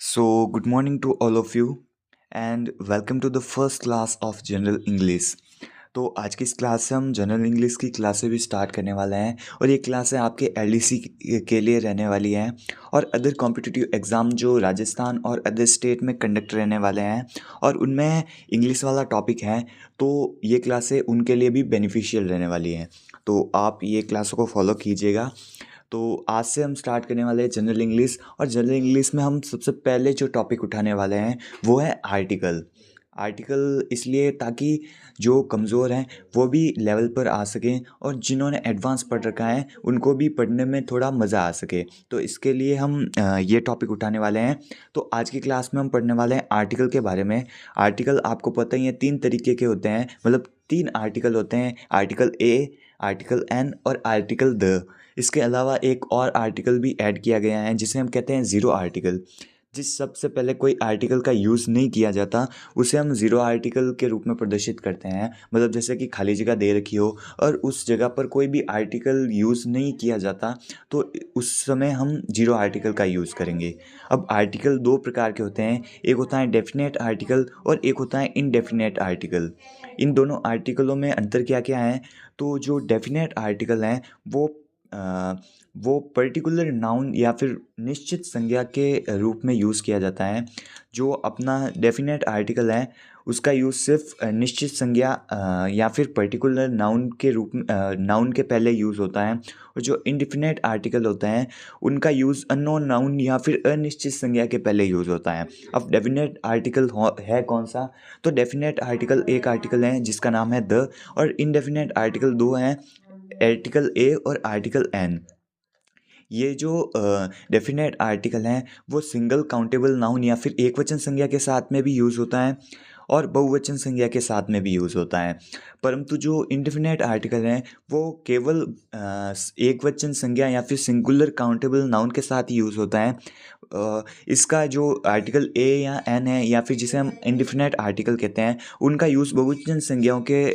Good morning to all of you and welcome to the first class of General English. तो आज की इस class से हम जनरल इंग्लिश की क्लासें भी स्टार्ट करने वाले हैं और ये क्लासें आपके एलडीसी के लिए रहने वाली हैं और अदर कॉम्पिटिटिव एग्ज़ाम जो राजस्थान और अदर स्टेट में कंडक्ट रहने वाले हैं और उनमें इंग्लिश वाला टॉपिक है, तो ये क्लासें उनके लिए भी बेनिफिशियल रहने वाली हैं। तो आप ये क्लासों को फॉलो कीजिएगा। तो आज से हम स्टार्ट करने वाले हैं जनरल इंग्लिश और जनरल इंग्लिश में हम सबसे पहले जो टॉपिक उठाने वाले हैं वो है आर्टिकल। आर्टिकल इसलिए ताकि जो कमज़ोर हैं वो भी लेवल पर आ सकें और जिन्होंने एडवांस पढ़ रखा है उनको भी पढ़ने में थोड़ा मज़ा आ सके। तो इसके लिए हम ये टॉपिक उठाने वाले हैं। तो आज की क्लास में हम पढ़ने वाले हैं आर्टिकल के बारे में। आर्टिकल आपको पता ही है 3 तरीके के होते हैं, मतलब 3 आर्टिकल होते हैं, आर्टिकल ए, आर्टिकल एन और आर्टिकल द। इसके अलावा एक और आर्टिकल भी ऐड किया गया है जिसे हम कहते हैं ज़ीरो आर्टिकल। जिस सबसे पहले कोई आर्टिकल का यूज़ नहीं किया जाता उसे हम ज़ीरो आर्टिकल के रूप में प्रदर्शित करते हैं। मतलब जैसे कि खाली जगह दे रखी हो और उस जगह पर कोई भी आर्टिकल यूज़ नहीं किया जाता, तो उस समय हम ज़ीरो आर्टिकल का यूज़ करेंगे। अब आर्टिकल 2 प्रकार के होते हैं, एक होता है डेफिनेट आर्टिकल और एक होता है इनडेफिनेट आर्टिकल। इन दोनों आर्टिकलों में अंतर क्या क्या है? तो जो डेफिनेट आर्टिकल हैं वो अ, वो पर्टिकुलर नाउन या फिर निश्चित संज्ञा के रूप में यूज़ किया जाता है। जो अपना डेफिनेट आर्टिकल है उसका यूज़ सिर्फ निश्चित संज्ञा या फिर पर्टिकुलर नाउन के रूप में नाउन के पहले यूज़ होता है। और जो इनडेफिनेट आर्टिकल होते हैं उनका यूज़ अननोन नाउन या फिर अनिश्चित संज्ञा के पहले यूज़ होता है। अब डेफिनेट आर्टिकल है कौन सा? तो डेफिनेट आर्टिकल एक आर्टिकल है जिसका नाम है द, और इनडेफिनेट आर्टिकल दो हैं, आर्टिकल ए और आर्टिकल एन। ये जो डेफिनेट आर्टिकल हैं वो सिंगल काउंटेबल नाउन या फिर एकवचन संज्ञा के साथ में भी यूज़ होता है और बहुवचन संज्ञा के साथ में भी यूज़ होता है। परंतु जो इंडेफिनेट आर्टिकल हैं वो केवल एकवचन संज्ञा या फिर सिंगुलर काउंटेबल नाउन के साथ ही यूज़ होता है। इसका जो आर्टिकल ए या एन है या फिर जिसे हम इंडेफिनेट आर्टिकल कहते हैं उनका यूज़ बहुवचन संज्ञाओं के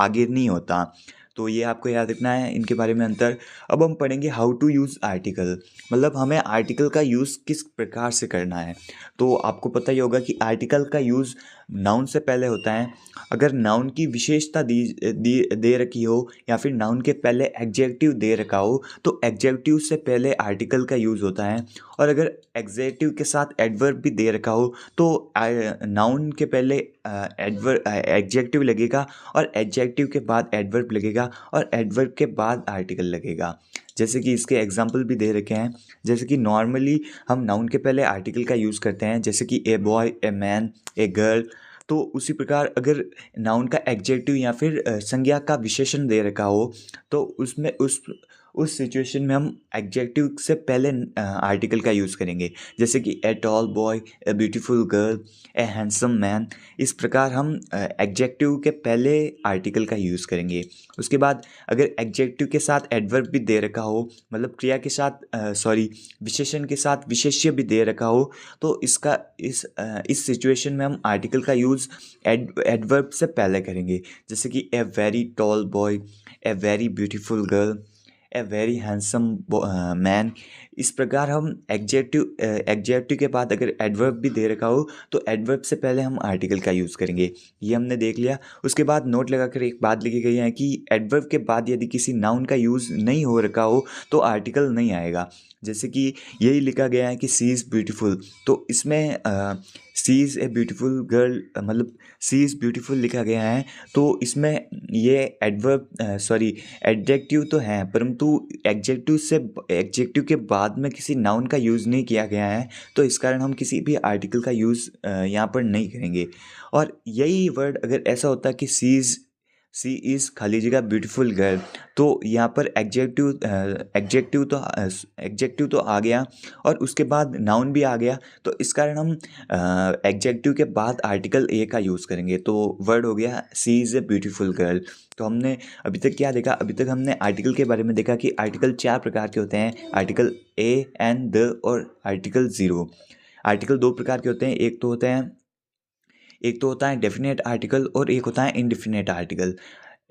आगे नहीं होता। तो ये आपको याद रखना है इनके बारे में अंतर। अब हम पढ़ेंगे हाउ टू यूज़ आर्टिकल, मतलब हमें आर्टिकल का यूज़ किस प्रकार से करना है। तो आपको पता ही होगा कि आर्टिकल का यूज़ नाउन से पहले होता है। अगर नाउन की विशेषता दे रखी हो या फिर नाउन के पहले एडजेक्टिव दे रखा हो तो एडजेक्टिव से पहले आर्टिकल का यूज़ होता है। और अगर एडजेक्टिव के साथ एडवर्ब भी दे रखा हो तो नाउन के पहले एडजेक्टिव लगेगा और एडजेक्टिव के बाद एडवर्ब लगेगा और एडवर्ब के बाद आर्टिकल लगेगा। जैसे कि इसके एग्जाम्पल भी दे रखे हैं। जैसे कि नॉर्मली हम नाउन के पहले आर्टिकल का यूज़ करते हैं, जैसे कि a boy, a man, a girl. तो उसी प्रकार अगर नाउन का एडजेक्टिव या फिर संज्ञा का विशेषण दे रखा हो तो उसमें उस सिचुएशन में हम एडजेक्टिव से पहले आर्टिकल का यूज़ करेंगे। जैसे कि a tall boy, a beautiful girl, A handsome man. इस प्रकार हम एडजेक्टिव के पहले आर्टिकल का यूज़ करेंगे। उसके बाद अगर एडजेक्टिव के साथ एडवर्ब भी दे रखा हो, मतलब क्रिया के साथ विशेषण के साथ विशेष्य भी दे रखा हो, तो इस सिचुएशन में हम आर्टिकल का यूज़ एडवर्ब से पहले करेंगे। जैसे कि a very tall boy, a very beautiful girl, a very handsome man. इस प्रकार हम एग्जेक्टिव के बाद अगर एडवर्ब भी दे रखा हो तो एडवर्ब से पहले हम आर्टिकल का यूज़ करेंगे। ये हमने देख लिया। उसके बाद नोट लगाकर एक बात लिखी गई है कि एडवर्ब के बाद यदि किसी नाउन का यूज़ नहीं हो रखा हो तो आर्टिकल नहीं आएगा। जैसे कि यही लिखा गया है कि सी इज़ ब्यूटीफुल, तो इसमें सी इज़ ए ब्यूटीफुल गर्ल, मतलब सी इज़ ब्यूटीफुल लिखा गया है, तो इसमें ये एडजेक्टिव तो है परंतु एडजेक्टिव के बाद में किसी नाउन का यूज़ नहीं किया गया है, तो इस कारण हम किसी भी आर्टिकल का यूज़ यहाँ पर नहीं करेंगे। और यही वर्ड अगर ऐसा होता कि सी इज़ खाली जगह ब्यूटीफुल गर्ल, तो यहाँ पर एग्जेक्टिव तो आ गया और उसके बाद नाउन भी आ गया, तो इस कारण हम एग्जेक्टिव के बाद आर्टिकल ए का यूज़ करेंगे। तो वर्ड हो गया सी इज़ ए ब्यूटीफुल गर्ल। तो हमने अभी तक क्या देखा? अभी तक हमने आर्टिकल के बारे में देखा कि आर्टिकल 4 प्रकार के होते हैं, आर्टिकल ए, एन, द और आर्टिकल ज़ीरो। आर्टिकल 2 प्रकार के होते हैं, एक तो होता है डेफिनेट आर्टिकल और एक होता है indefinite article.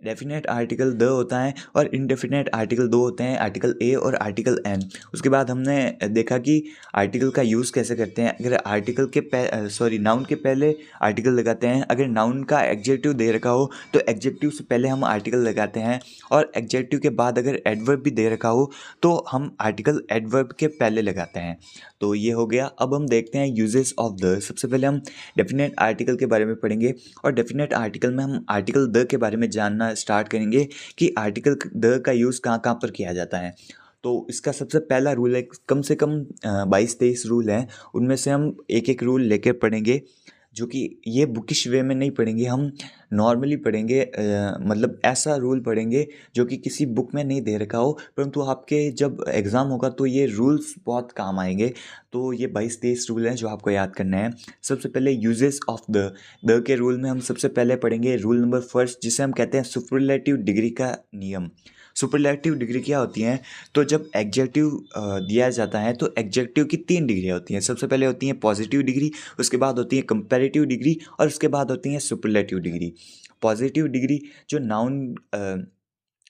Definite article the होता है और इनडेफिनेट आर्टिकल दो होते हैं, आर्टिकल ए और आर्टिकल एन। उसके बाद हमने देखा कि आर्टिकल का यूज़ कैसे करते हैं। अगर आर्टिकल के नाउन के पहले आर्टिकल लगाते हैं। अगर नाउन का एडजेक्टिव दे रखा हो तो एडजेक्टिव से पहले हम आर्टिकल लगाते हैं, और एडजेक्टिव के बाद अगर एडवर्ब भी दे रखा हो तो हम आर्टिकल एडवर्ब के पहले लगाते हैं। तो ये हो गया। अब हम देखते हैं यूजेस ऑफ द। सबसे पहले हम डेफिनेट आर्टिकल के बारे में पढ़ेंगे, और डेफिनेट आर्टिकल में हम आर्टिकल द के बारे में जानना स्टार्ट करेंगे कि आर्टिकल द का यूज़ कहाँ कहाँ पर किया जाता है। तो इसका सबसे पहला रूल है, कम से कम 22-23 रूल हैं, उनमें से हम एक एक रूल लेकर पढ़ेंगे, जो कि ये बुकिश वे में नहीं पढ़ेंगे, हम नॉर्मली पढ़ेंगे। मतलब ऐसा रूल पढ़ेंगे जो कि किसी बुक में नहीं दे रखा हो, परंतु आपके जब एग्ज़ाम होगा तो ये रूल्स बहुत काम आएंगे। तो ये 22-23 रूल हैं जो आपको याद करना है। सबसे पहले यूजेस ऑफ द के रूल में हम सबसे पहले पढ़ेंगे रूल नंबर फर्स्ट, जिसे हम कहते हैं सुपरलेटिव डिग्री का नियम। सुपरलेटिव डिग्री क्या होती हैं? तो जब एडजेक्टिव दिया जाता है तो एडजेक्टिव की 3 डिग्रियाँ होती हैं। सबसे पहले होती है पॉजिटिव डिग्री, उसके बाद होती है कंपैरेटिव डिग्री, और उसके बाद होती है सुपरलेटिव डिग्री। पॉजिटिव डिग्री जो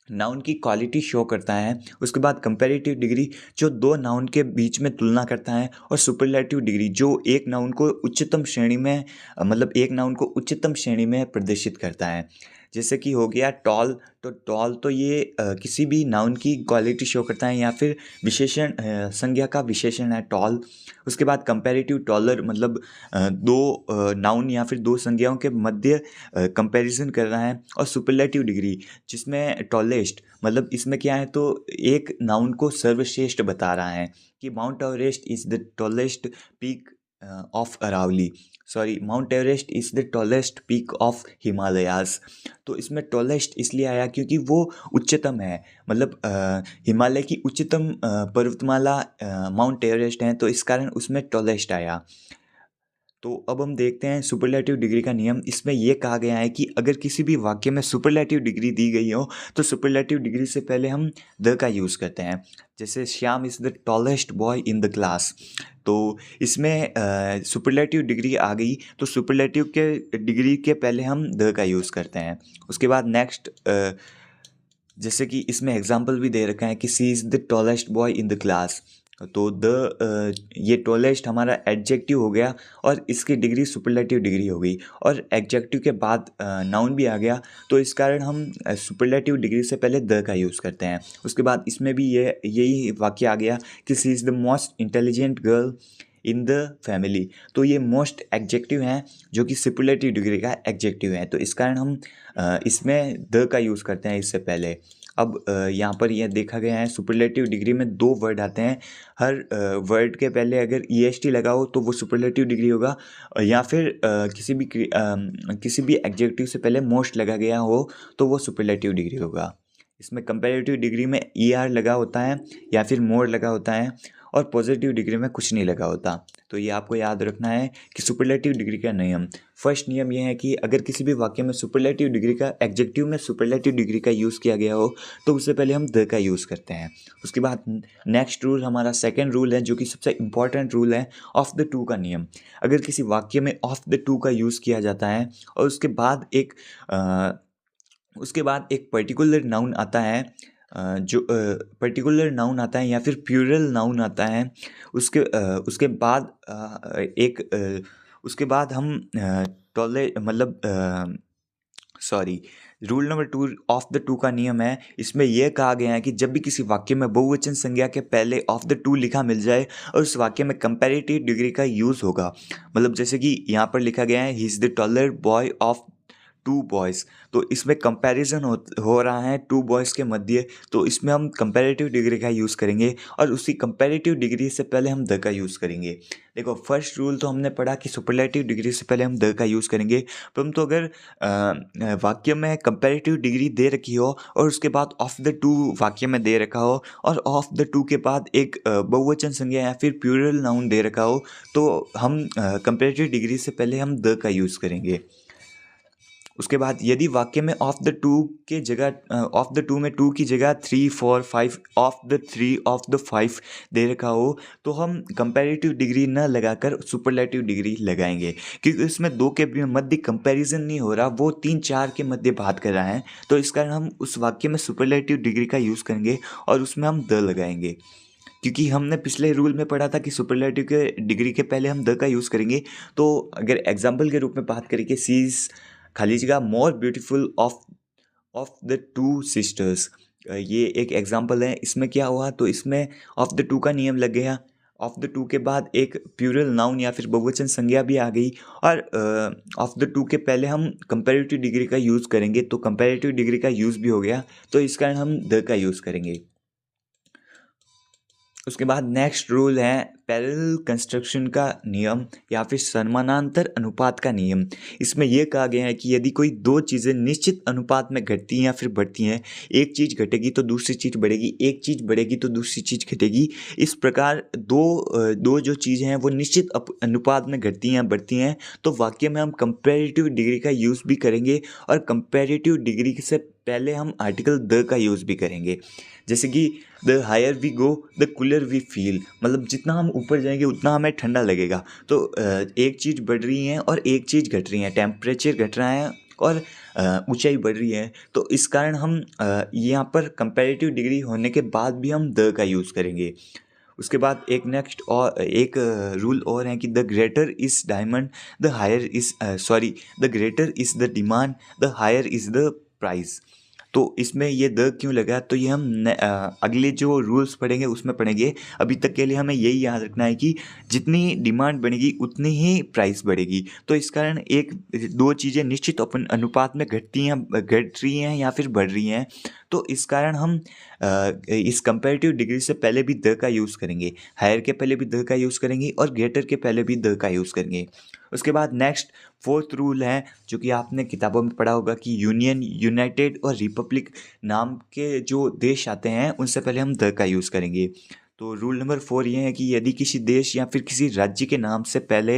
नाउन की क्वालिटी शो करता है, उसके बाद कंपैरेटिव डिग्री जो दो नाउन के बीच में तुलना करता है, और सुपरलेटिव डिग्री जो एक नाउन को उच्चतम श्रेणी में मतलब एक नाउन को उच्चतम श्रेणी में प्रदर्शित करता है। जैसे कि हो गया टॉल। तो टॉल तो ये किसी भी नाउन की क्वालिटी शो करता है, या फिर विशेषण संज्ञा का विशेषण है टॉल। उसके बाद कंपैरेटिव टॉलर मतलब दो नाउन या फिर दो संज्ञाओं के मध्य कंपैरिजन कर रहा है। और सुपरलेटिव डिग्री जिसमें टॉलेस्ट मतलब इसमें क्या है, तो एक नाउन को सर्वश्रेष्ठ बता रहा है कि Mount Everest is the tallest peak of Aravalli, Mount Everest is the tallest peak of Himalayas. तो इसमें टॉलेस्ट इसलिए आया क्योंकि वो उच्चतम है, मतलब हिमालय की उच्चतम पर्वतमाला माउंट एवरेस्ट है, तो इस कारण उसमें टॉलेस्ट आया। तो अब हम देखते हैं सुपरलेटिव डिग्री का नियम। इसमें यह कहा गया है कि अगर किसी भी वाक्य में सुपरलेटिव डिग्री दी गई हो तो सुपरलेटिव डिग्री से पहले हम द का यूज़ करते हैं। जैसे Shyam is the tallest boy in the class, तो इसमें सुपरलेटिव डिग्री आ गई, तो सुपरलेटिव के डिग्री के पहले हम द का यूज़ करते हैं। उसके बाद नेक्स्ट जैसे कि इसमें एग्जाम्पल भी दे रखा है कि सी is the tallest boy in the class, तो ये टॉलेस्ट हमारा एडजेक्टिव हो गया, और इसकी डिग्री सुपरलेटिव डिग्री हो गई, और एडजेक्टिव के बाद नाउन भी आ गया, तो इस कारण हम सुपरलेटिव डिग्री से पहले द का यूज़ करते हैं। उसके बाद इसमें भी यही वाक्य आ गया कि सी is the most intelligent girl in the family, तो ये मोस्ट एडजेक्टिव हैं जो कि सुपरलेटिव डिग्री का एडजेक्टिव है, तो इस कारण हम इसमें द का यूज़ करते हैं इससे पहले। अब यहाँ पर यह देखा गया है सुपरलेटिव डिग्री में दो वर्ड आते हैं। हर वर्ड के पहले अगर EST लगा हो तो वो सुपरलेटिव डिग्री होगा, या फिर किसी भी एडजेक्टिव से पहले मोस्ट लगा गया हो तो वो सुपरलेटिव डिग्री होगा। इसमें कंपैरेटिव डिग्री में ER लगा होता है या फिर मोर लगा होता है, और पॉजिटिव डिग्री में कुछ नहीं लगा होता। तो ये आपको याद रखना है कि सुपरलेटिव डिग्री का नियम। फर्स्ट नियम ये है कि अगर किसी भी वाक्य में सुपरलेटिव डिग्री का एडजेक्टिव में सुपरलेटिव डिग्री का यूज़ किया गया हो तो उससे पहले हम द का यूज़ करते हैं। उसके बाद नेक्स्ट रूल हमारा सेकंड रूल है, जो कि सबसे इम्पॉर्टेंट रूल है, ऑफ द टू का नियम। अगर किसी वाक्य में ऑफ द टू का यूज़ किया जाता है और उसके बाद एक पर्टिकुलर नाउन आता है, जो पर्टिकुलर नाउन आता है या फिर प्लूरल नाउन आता है, उसके बाद उसके बाद हम टॉले मतलब sorry rule number 2 of the two का नियम है। इसमें यह कहा गया है कि जब भी किसी वाक्य में बहुवचन संज्ञा के पहले ऑफ द टू लिखा मिल जाए और उस वाक्य में कंपैरेटिव डिग्री का यूज़ होगा, मतलब जैसे कि यहाँ पर लिखा गया है he is the taller boy of two boys, तो इसमें कंपैरिजन हो रहा है टू बॉयज़ के मध्य, तो इसमें हम कंपैरेटिव डिग्री का यूज़ करेंगे, और उसी कंपैरेटिव डिग्री से पहले हम द का यूज़ करेंगे। देखो फर्स्ट रूल तो हमने पढ़ा कि सुपरलेटिव डिग्री से पहले हम द का यूज़ करेंगे, परंतु अगर वाक्य में कंपैरेटिव डिग्री दे रखी हो और उसके बाद ऑफ द टू वाक्य में दे रखा हो, और ऑफ द टू के बाद एक बहुवचन संज्ञा या फिर प्लूरल नाउन दे रखा हो, तो हम कंपैरेटिव डिग्री से पहले हम द का यूज़ करेंगे। उसके बाद यदि वाक्य में ऑफ द टू के जगह ऑफ द टू में टू की जगह 3, 4, 5 ऑफ द 3 ऑफ द 5 दे रखा हो तो हम कंपैरेटिव डिग्री न लगाकर सुपरलेटिव डिग्री लगाएंगे, क्योंकि इसमें दो के मध्य कंपैरिजन नहीं हो रहा, वो 3, 4 के मध्य बात कर रहा है। तो इस कारण हम उस वाक्य में सुपरलेटिव डिग्री का यूज़ करेंगे और उसमें हम द लगाएंगे, क्योंकि हमने पिछले रूल में पढ़ा था कि सुपरलेटिव के डिग्री के पहले हम द का यूज़ करेंगे। तो अगर एग्जाम्पल के रूप में बात करें कि सी इज़ खाली जगह more beautiful of the two sisters, ये एक एग्जाम्पल है। इसमें क्या हुआ, तो इसमें ऑफ द टू का नियम लग गया। ऑफ द टू के बाद एक प्लूरल नाउन या फिर बहुवचन संज्ञा भी आ गई, और ऑफ द टू के पहले हम कंपैरेटिव डिग्री का यूज़ करेंगे, तो कंपैरेटिव डिग्री का यूज़ भी हो गया, तो इस कारण हम द का यूज़ करेंगे। उसके बाद नेक्स्ट रूल है पैरेलल कंस्ट्रक्शन का नियम या फिर समानांतर अनुपात का नियम। इसमें यह कहा गया है कि यदि कोई दो चीज़ें निश्चित अनुपात में घटती हैं या फिर बढ़ती हैं, एक चीज़ घटेगी तो दूसरी चीज़ बढ़ेगी, एक चीज़ बढ़ेगी तो दूसरी चीज़ घटेगी, इस प्रकार दो जो चीज़ें हैं वो निश्चित अनुपात में घटती हैं बढ़ती हैं, तो वाक्य में हम कंपैरेटिव डिग्री का यूज़ भी करेंगे और कंपैरेटिव डिग्री से पहले हम आर्टिकल द का यूज़ भी करेंगे। जैसे कि the higher we go the cooler we feel, मतलब जितना हम ऊपर जाएंगे उतना हमें ठंडा लगेगा। तो एक चीज़ बढ़ रही है और एक चीज़ घट रही है, टेम्परेचर घट रहा है और ऊंचाई बढ़ रही है, तो इस कारण हम यहाँ पर कंपैरेटिव डिग्री होने के बाद भी हम द का यूज़ करेंगे। उसके बाद एक नेक्स्ट और एक रूल और है कि the greater is diamond the higher is the greater is the demand the higher is the price. तो इसमें ये द क्यों लगा, तो ये हम अगले जो रूल्स पढ़ेंगे उसमें पढ़ेंगे। अभी तक के लिए हमें यही याद रखना है कि जितनी डिमांड बढ़ेगी उतनी ही प्राइस बढ़ेगी। तो इस कारण एक दो चीज़ें निश्चित अपन अनुपात में घट रही हैं या फिर बढ़ रही हैं, तो इस कारण हम इस कंपैरेटिव डिग्री से पहले भी द का यूज़ करेंगे, हायर के पहले भी द का यूज़ करेंगे और ग्रेटर के पहले भी द का यूज़ करेंगे। उसके बाद नेक्स्ट फोर्थ रूल है जो कि आपने किताबों में पढ़ा होगा कि यूनियन, यूनाइटेड और रिपब्लिक नाम के जो देश आते हैं उनसे पहले हम द का यूज़ करेंगे। तो रूल नंबर 4 ये है कि यदि किसी देश या फिर किसी राज्य के नाम से पहले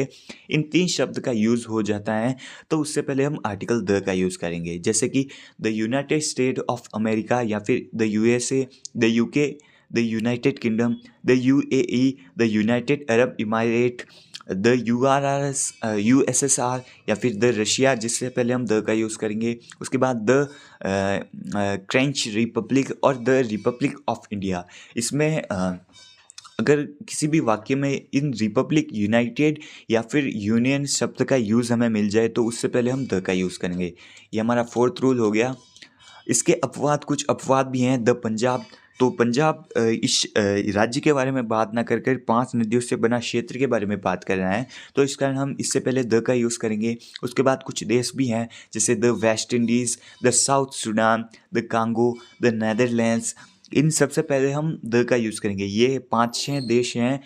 इन 3 शब्द का यूज़ हो जाता है तो उससे पहले हम आर्टिकल द का यूज़ करेंगे। जैसे कि the united state of America या फिर the USA, the UK, the united kingdom, the UAE, the united Arab emirate, the URRS, USSR या फिर द रशिया, जिससे पहले हम द का यूज़ करेंगे। उसके बाद द फ्रेंच रिपब्लिक और द रिपब्लिक ऑफ इंडिया। इसमें अगर किसी भी वाक्य में इन रिपब्लिक, यूनाइटेड या फिर यूनियन शब्द का यूज़ हमें मिल जाए तो उससे पहले हम द का यूज़ करेंगे। ये हमारा फोर्थ रूल हो गया। इसके अपवाद, कुछ अपवाद भी हैं। द पंजाब, तो पंजाब इस राज्य के बारे में बात ना कर 5 नदियों से बना क्षेत्र के बारे में बात कर रहा है, तो इस कारण हम इससे पहले द का यूज़ करेंगे। उसके बाद कुछ देश भी हैं जैसे the west Indies, the south Sudan, the Congo, the Netherlands, इन सबसे पहले हम द का यूज़ करेंगे। ये 5-6 देश हैं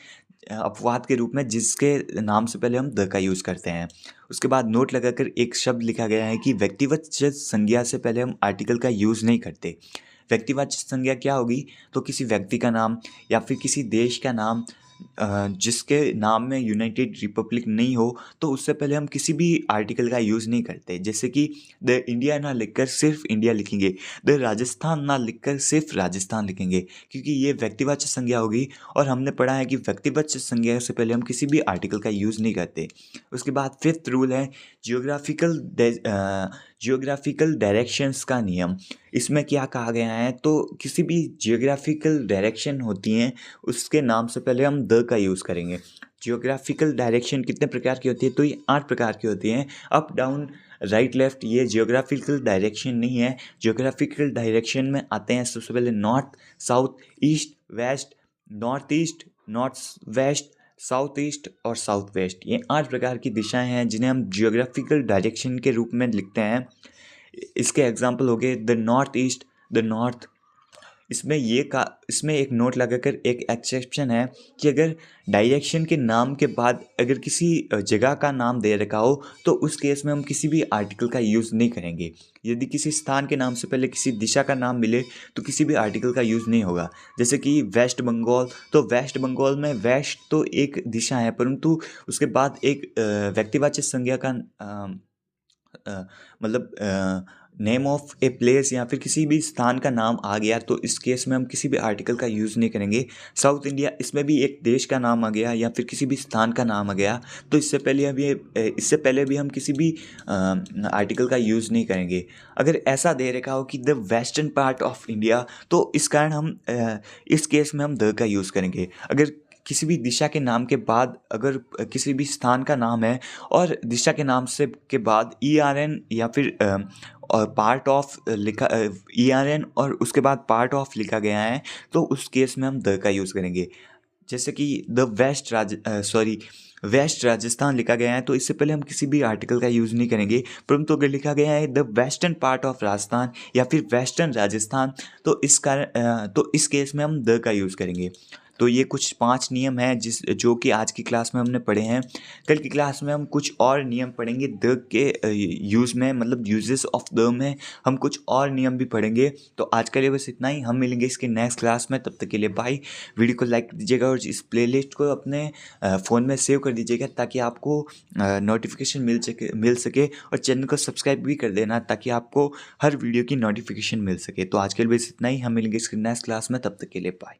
अपवाद के रूप में जिसके नाम से पहले हम द का यूज़ करते हैं। उसके बाद नोट लगाकर एक शब्द लिखा गया है कि व्यक्तिवाचक संज्ञा से पहले हम आर्टिकल का यूज़ नहीं करते। व्यक्तिवाचक संज्ञा क्या होगी, तो किसी व्यक्ति का नाम या फिर किसी देश का नाम जिसके नाम में यूनाइटेड रिपब्लिक नहीं हो, तो उससे पहले हम किसी भी आर्टिकल का यूज़ नहीं करते। जैसे कि द इंडिया ना लिखकर सिर्फ इंडिया लिखेंगे, द राजस्थान ना लिखकर सिर्फ राजस्थान लिखेंगे, क्योंकि ये व्यक्तिवाचक संज्ञा होगी और हमने पढ़ा है कि व्यक्तिवाचक संज्ञा से पहले हम किसी भी आर्टिकल का यूज़ नहीं करते। उसके बाद फिफ्थ रूल है जियोग्राफिकल डायरेक्शंस का नियम। इसमें क्या कहा गया है, तो किसी भी जियोग्राफिकल डायरेक्शन होती हैं उसके नाम से पहले हम द का यूज़ करेंगे। जियोग्राफिकल डायरेक्शन कितने प्रकार की होती है, तो ये 8 प्रकार की होती हैं। अप, डाउन, राइट, लेफ्ट, ये जियोग्राफिकल डायरेक्शन नहीं है। जियोग्राफिकल डायरेक्शन में आते हैं सबसे पहले north, south, east, west, north west, south east और साउथ वेस्ट। ये 8 प्रकार की दिशाएं हैं जिन्हें हम जियोग्राफिकल डायरेक्शन के रूप में लिखते हैं। इसके एग्जाम्पल हो गए the north east, the north. इसमें एक नोट लगाकर एक एक्सेप्शन है कि अगर डायरेक्शन के नाम के बाद अगर किसी जगह का नाम दे रखा हो तो उस केस में हम किसी भी आर्टिकल का यूज़ नहीं करेंगे। यदि किसी स्थान के नाम से पहले किसी दिशा का नाम मिले तो किसी भी आर्टिकल का यूज़ नहीं होगा। जैसे कि वेस्ट बंगाल, तो वेस्ट बंगाल में वेस्ट तो एक दिशा है परंतु उसके बाद एक व्यक्तिवाचक संज्ञा का मतलब नेम ऑफ ए प्लेस या फिर किसी भी स्थान का नाम आ गया तो इस केस में हम किसी भी आर्टिकल का यूज़ नहीं करेंगे। साउथ इंडिया, इसमें भी एक देश का नाम आ गया या फिर किसी भी स्थान का नाम आ गया तो इससे पहले भी हम किसी भी आर्टिकल का यूज़ नहीं करेंगे। अगर ऐसा दे रखा हो कि the western part of India तो इस कारण हम इस केस में हम द का यूज़ करेंगे। अगर किसी भी दिशा के नाम के बाद अगर किसी भी स्थान का नाम है और दिशा के नाम से के बाद ERN या फिर और पार्ट ऑफ लिखा ERN और उसके बाद पार्ट ऑफ लिखा गया है तो उस केस में हम द का यूज़ करेंगे। जैसे कि वेस्ट राजस्थान लिखा गया है तो इससे पहले हम किसी भी आर्टिकल का यूज़ नहीं करेंगे, परंतु अगर लिखा गया है the western part of Rajasthan या फिर वेस्टर्न राजस्थान तो तो इस केस में हम द का यूज़ करेंगे। तो ये कुछ 5 नियम हैं जो कि आज की क्लास में हमने पढ़े हैं। कल की क्लास में हम कुछ और नियम पढ़ेंगे द के यूज़ में, मतलब यूजेस ऑफ द में हम कुछ और नियम भी पढ़ेंगे। तो आज के लिए बस इतना ही, हम मिलेंगे इसके नेक्स्ट क्लास में। तब तक के लिए बाय। वीडियो को लाइक दीजिएगा और इस प्लेलिस्ट को अपने फ़ोन में सेव कर दीजिएगा ताकि आपको नोटिफिकेशन मिल सके और चैनल को सब्सक्राइब भी कर देना ताकि आपको हर वीडियो की नोटिफिकेशन मिल सके। तो आज के लिए बस इतना ही, हम मिलेंगे इसके नेक्स्ट क्लास में। तब तक के लिए बाय।